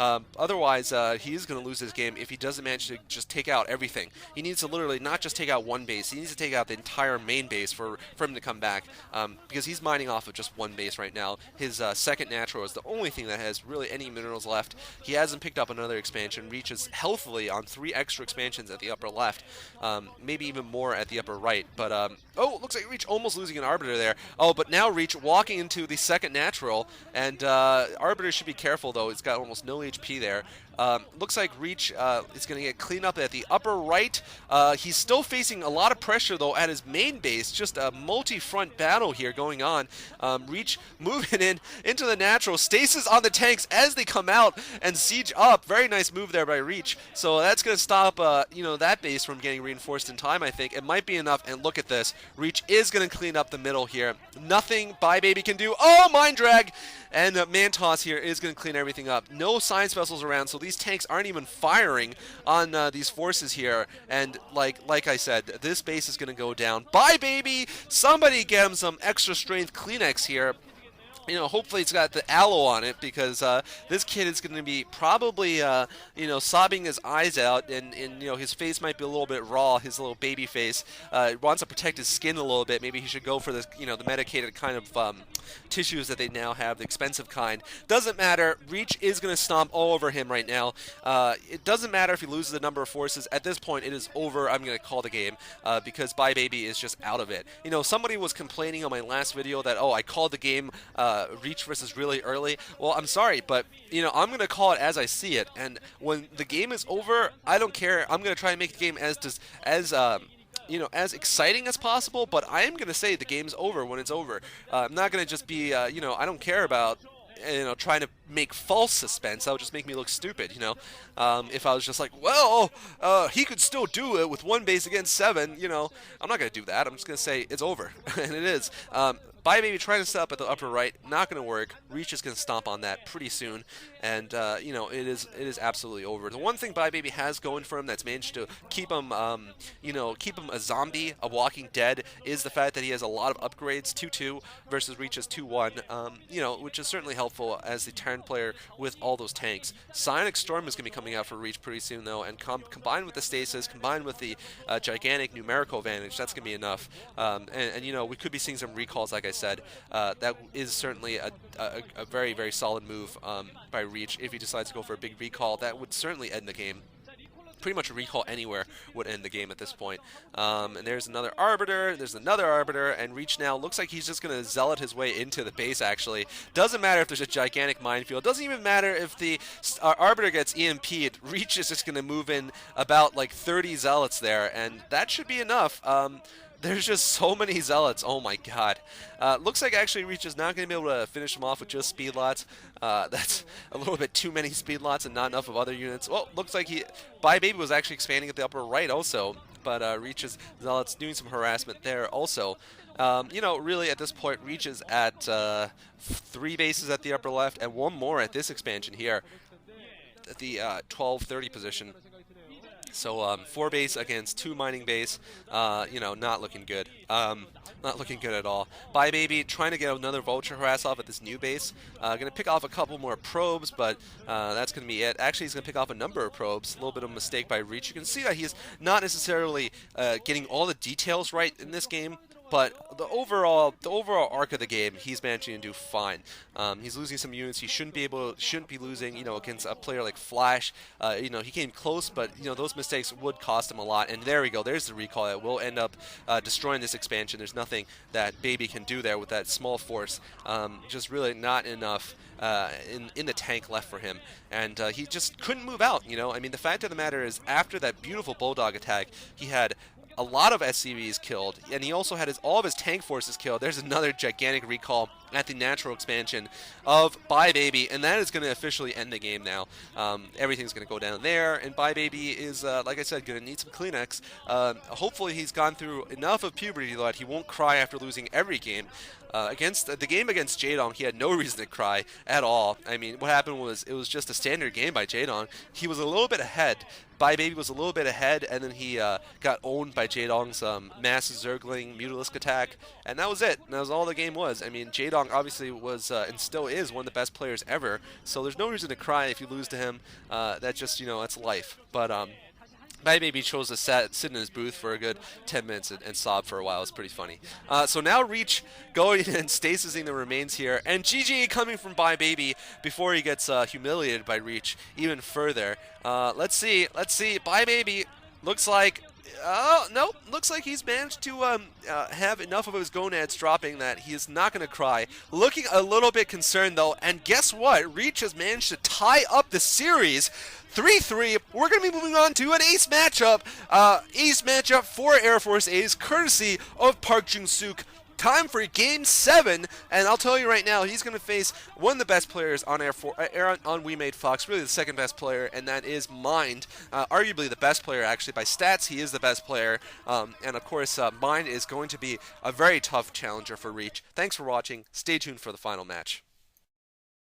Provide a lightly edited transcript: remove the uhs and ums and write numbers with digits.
Otherwise, he is going to lose this game if he doesn't manage to just take out everything. He needs to literally not just take out one base, he needs to take out the entire main base for him to come back, because he's mining off of just one base right now. His second natural is the only thing that has really any minerals left. He hasn't picked up another expansion, reaches healthily on 3 extra expansions at the upper left, maybe even more at the upper right. But, oh, looks like Reach almost losing an Arbiter there. Oh, but now Reach walking into the second natural, and Arbiter should be careful, though. He's got almost no HP there. Looks like Reach is going to get cleaned up at the upper right. He's still facing a lot of pressure, though, at his main base. Just a multi-front battle here going on. Reach moving into the natural. Stasis on the tanks as they come out and siege up. Very nice move there by Reach. So that's going to stop, that base from getting reinforced in time, I think. It might be enough, and look at this. Reach is going to clean up the middle here. Nothing Baby can do. Oh, Mind Drag! And Mantos here is going to clean everything up. No science vessels around, so these tanks aren't even firing on these forces here. And like I said, this base is going to go down. Baby! Somebody get him some extra strength Kleenex here. Hopefully it's got the aloe on it, because this kid is going to be probably, sobbing his eyes out, and his face might be a little bit raw, his little baby face. Wants to protect his skin a little bit. Maybe he should go for this, the medicated kind of tissues that they now have, the expensive kind. Doesn't matter. Reach is going to stomp all over him right now. It doesn't matter if he loses a number of forces. At this point, it is over. I'm going to call the game, because Baby is just out of it. Somebody was complaining on my last video that, oh, I called the game Reach versus really early. Well, I'm sorry, but I'm going to call it as I see it, and when the game is over, I don't care. I'm going to try and make the game as as exciting as possible, but I am going to say the game's over when it's over. I'm not going to just be, I don't care about trying to make false suspense. That would just make me look stupid, if I was just like, well, he could still do it with 1 base against 7, I'm not going to do that. I'm just going to say it's over, and it is. Baby trying to set up at the upper right, not going to work. Reach is going to stomp on that pretty soon, and it is absolutely over. The one thing Baby has going for him that's managed to keep him, keep him a zombie, a walking dead, is the fact that he has a lot of upgrades. 2-2 versus Reach's 2-1, which is certainly helpful as the Terran player with all those tanks. Psionic Storm is going to be coming out for Reach pretty soon, though, and combined with the stasis, combined with the gigantic numerical advantage, that's going to be enough. We could be seeing some recalls, like I said. That is certainly a very, very solid move by Reach. If he decides to go for a big recall, that would certainly end the game. Pretty much a recall anywhere would end the game at this point. And there's another Arbiter, and Reach now looks like he's just going to zealot his way into the base, actually. Doesn't matter if there's a gigantic minefield. Doesn't even matter if the Arbiter gets EMP'd. Reach is just going to move in about like 30 zealots there, and that should be enough. There's just so many zealots. Oh my god. Looks like actually Reach is not going to be able to finish him off with just speed lots. That's a little bit too many speed lots and not enough of other units. Well, looks like Baby was actually expanding at the upper right also, but Reach's zealots doing some harassment there also. Really at this point, Reach is at 3 bases at the upper left and 1 more at this expansion here at the 12-30 position. So 4 base against 2 mining base, not looking good. Not looking good at all. Baby trying to get another vulture harass off at this new base. Going to pick off a couple more probes, but that's going to be it. Actually, he's going to pick off a number of probes. A little bit of a mistake by Reach. You can see that he's not necessarily getting all the details right in this game. But the overall arc of the game, he's managing to do fine. He's losing some units he shouldn't be losing. Against a player like Flash. He came close, but those mistakes would cost him a lot. And there we go. There's the recall that will end up destroying this expansion. There's nothing that Baby can do there with that small force. Just really not enough in the tank left for him, and he just couldn't move out. The fact of the matter is, after that beautiful Bulldog attack, he had a lot of SCVs killed, and he also had all of his tank forces killed. There's another gigantic recall at the natural expansion of Baby, and that is going to officially end the game now. Everything's going to go down there, and Baby is, like I said, going to need some Kleenex. Hopefully he's gone through enough of puberty that he won't cry after losing every game. Against the game against Jaedong, he had no reason to cry at all. What happened was it was just a standard game by Jaedong. He was a little bit ahead. Baby was a little bit ahead, and then he got owned by Jaedong's mass Zergling Mutalisk attack, and that was it. And that was all the game was. Jaedong Strong obviously was and still is one of the best players ever, so there's no reason to cry if you lose to him. That's just, that's life. But maybe chose to sit in his booth for a good 10 minutes and sob for a while. It's pretty funny. So now Reach going and stasising the remains here. And GG coming from Bye Baby before he gets humiliated by Reach even further. Let's see. Bye Baby looks like... Oh, no. Looks like he's managed to have enough of his gonads dropping that he is not going to cry. Looking a little bit concerned, though. And guess what? Reach has managed to tie up the series 3-3. We're going to be moving on to an ace matchup. Ace matchup for Air Force A's, courtesy of Park Jung-suk. Time for Game 7, and I'll tell you right now, he's going to face one of the best players on on Wemade Fox, really the second best player, and that is Mind. Arguably the best player, actually. By stats, he is the best player. And of course, Mind is going to be a very tough challenger for Reach. Thanks for watching. Stay tuned for the final match.